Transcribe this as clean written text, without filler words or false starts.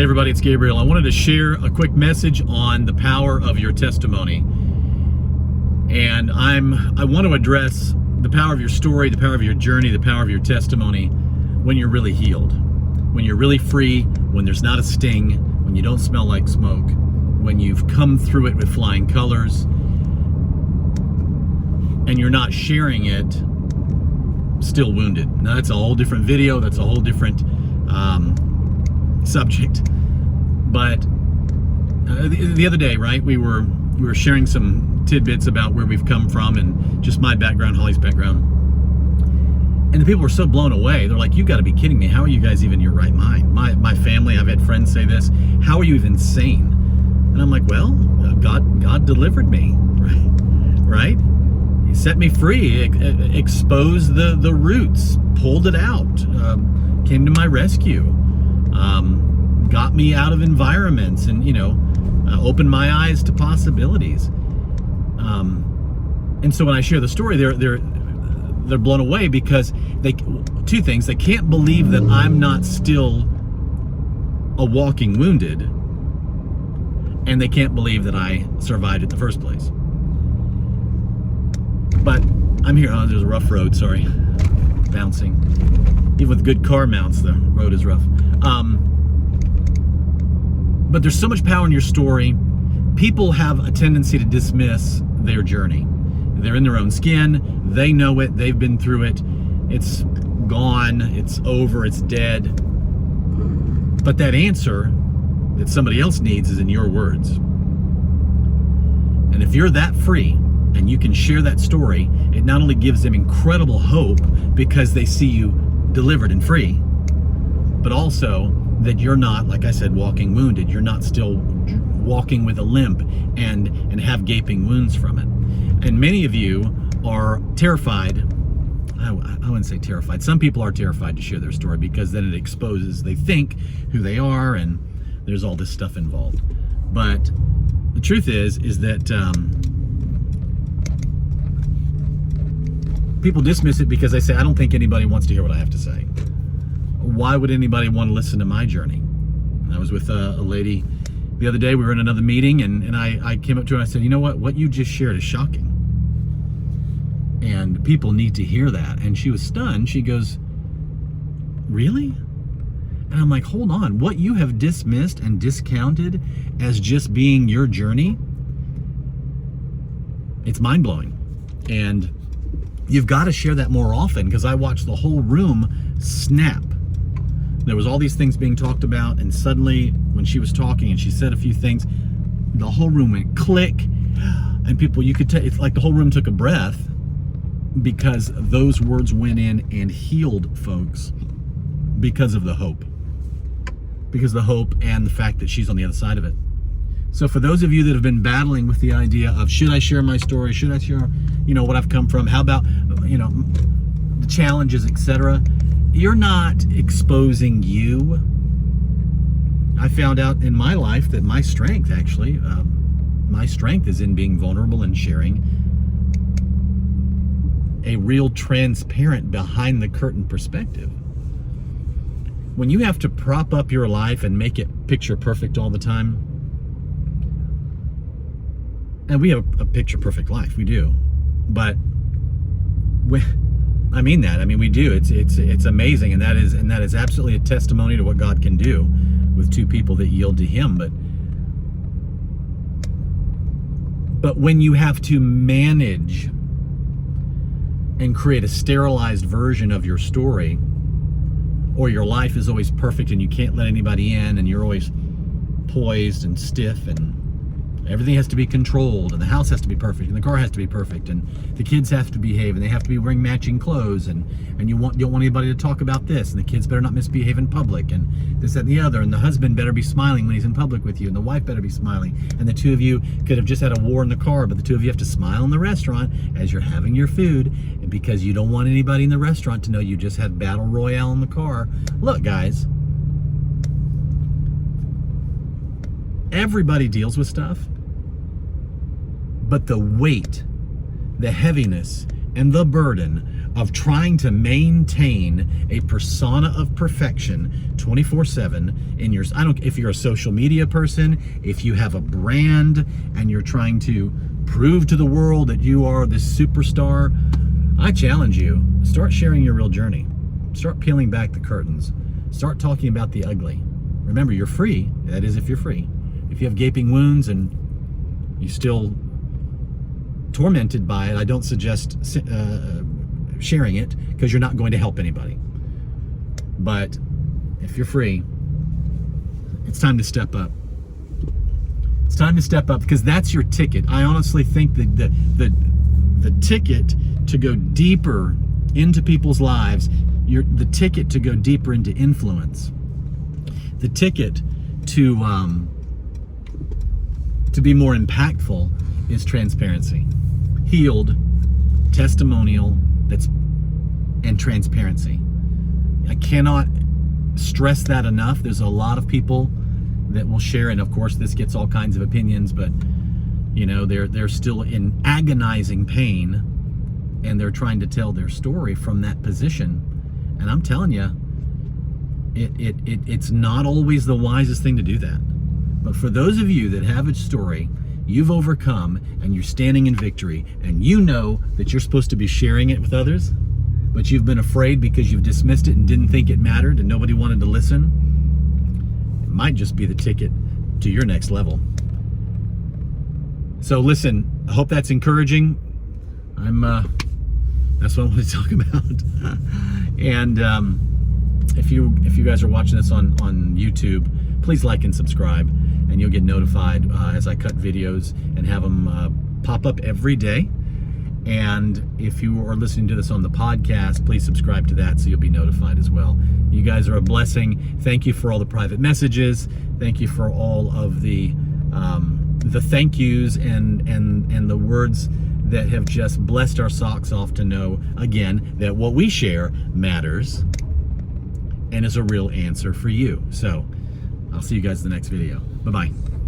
Hey everybody, it's Gabriel. I wanted to share a quick message on the power of your testimony. And I want to address the power of your story, the power of your journey, the power of your testimony when you're really healed, when you're really free, when there's not a sting, when you don't smell like smoke, when you've come through it with flying colors, and you're not sharing it still wounded. Now that's a whole different video, that's a whole different subject. But the other day, right, we were sharing some tidbits about where we've come from and just my background, Holly's background. And the people were so blown away. They're like, "You got to be kidding me. How are you guys even in your right mind?" My family, I've had friends say this, "How are you even sane?" And I'm like, well, God delivered me, right? He set me free, exposed the roots, pulled it out, came to my rescue, got me out of environments, and opened my eyes to possibilities. And so when I share the story, they're blown away because two things: they can't believe that I'm not still a walking wounded, and they can't believe that I survived in the first place. But I'm here. Oh, there's a rough road. Sorry, bouncing. Even with good car mounts, the road is rough. But there's so much power in your story. People have a tendency to dismiss their journey. They're in their own skin. They know it. They've been through it. It's gone. It's over. It's dead. But that answer that somebody else needs is in your words. And if you're that free and you can share that story, it not only gives them incredible hope because they see you delivered and free, but also that you're not, like I said, walking wounded. You're not still walking with a limp and have gaping wounds from it. And many of you are terrified. I wouldn't say terrified. Some people are terrified to share their story because then it exposes, they think, who they are, and there's all this stuff involved. But the truth is that people dismiss it because they say, I don't think anybody wants to hear what I have to say. Why would anybody want to listen to my journey? And I was with a lady the other day. We were in another meeting, and I came up to her and I said, you know what you just shared is shocking. And people need to hear that. And she was stunned. She goes, really? And I'm like, hold on. What you have dismissed and discounted as just being your journey, it's mind-blowing. And you've got to share that more often, because I watched the whole room snap. There was all these things being talked about, and suddenly when she was talking and she said a few things, the whole room went click, and people, you could tell, it's like the whole room took a breath, because those words went in and healed folks because of the hope. Because the hope and the fact that she's on the other side of it. So for those of you that have been battling with the idea of, should I share my story? Should I share, what I've come from? How about, the challenges, etc.? You're not exposing you. I found out in my life that my strength, actually, my strength is in being vulnerable and sharing a real transparent, behind the curtain perspective. When you have to prop up your life and make it picture perfect all the time, and we have a picture perfect life, we do, but I mean that. I mean, we do. It's amazing, and that is absolutely a testimony to what God can do with two people that yield to Him. But when you have to manage and create a sterilized version of your story, or your life is always perfect and you can't let anybody in, and you're always poised and stiff, and everything has to be controlled, and the house has to be perfect, and the car has to be perfect, and the kids have to behave, and they have to be wearing matching clothes, and you don't want anybody to talk about this, and the kids better not misbehave in public, and this, that, and the other, and the husband better be smiling when he's in public with you, and the wife better be smiling, and the two of you could have just had a war in the car, but the two of you have to smile in the restaurant as you're having your food, and because you don't want anybody in the restaurant to know you just had battle royale in the car. Look, guys, everybody deals with stuff, but the weight, the heaviness, and the burden of trying to maintain a persona of perfection 24/7 in your, if you're a social media person, if you have a brand and you're trying to prove to the world that you are this superstar, I challenge you, start sharing your real journey. Start peeling back the curtains. Start talking about the ugly. Remember, you're free. That is, if you're free. If you have gaping wounds and you're still tormented by it, I don't suggest sharing it, because you're not going to help anybody. But if you're free, it's time to step up. It's time to step up, because that's your ticket. I honestly think that the ticket to go deeper into people's lives, the ticket to go deeper into influence, the ticket to be more impactful is transparency. Healed, testimonial, and transparency. I cannot stress that enough. There's a lot of people that will share, and of course this gets all kinds of opinions, but you know, they're still in agonizing pain, and they're trying to tell their story from that position. And I'm telling you, it's not always the wisest thing to do that. But for those of you that have a story you've overcome, and you're standing in victory, and you know that you're supposed to be sharing it with others, but you've been afraid because you've dismissed it and didn't think it mattered and nobody wanted to listen, it might just be the ticket to your next level. So listen, I hope that's encouraging. That's what I want to talk about. And if you guys are watching this on YouTube, please like and subscribe, and you'll get notified as I cut videos and have them pop up every day. And if you are listening to this on the podcast, please subscribe to that so you'll be notified as well. You guys are a blessing. Thank you for all the private messages. Thank you for all of the thank yous and the words that have just blessed our socks off to know, again, that what we share matters and is a real answer for you. So I'll see you guys in the next video. Bye-bye.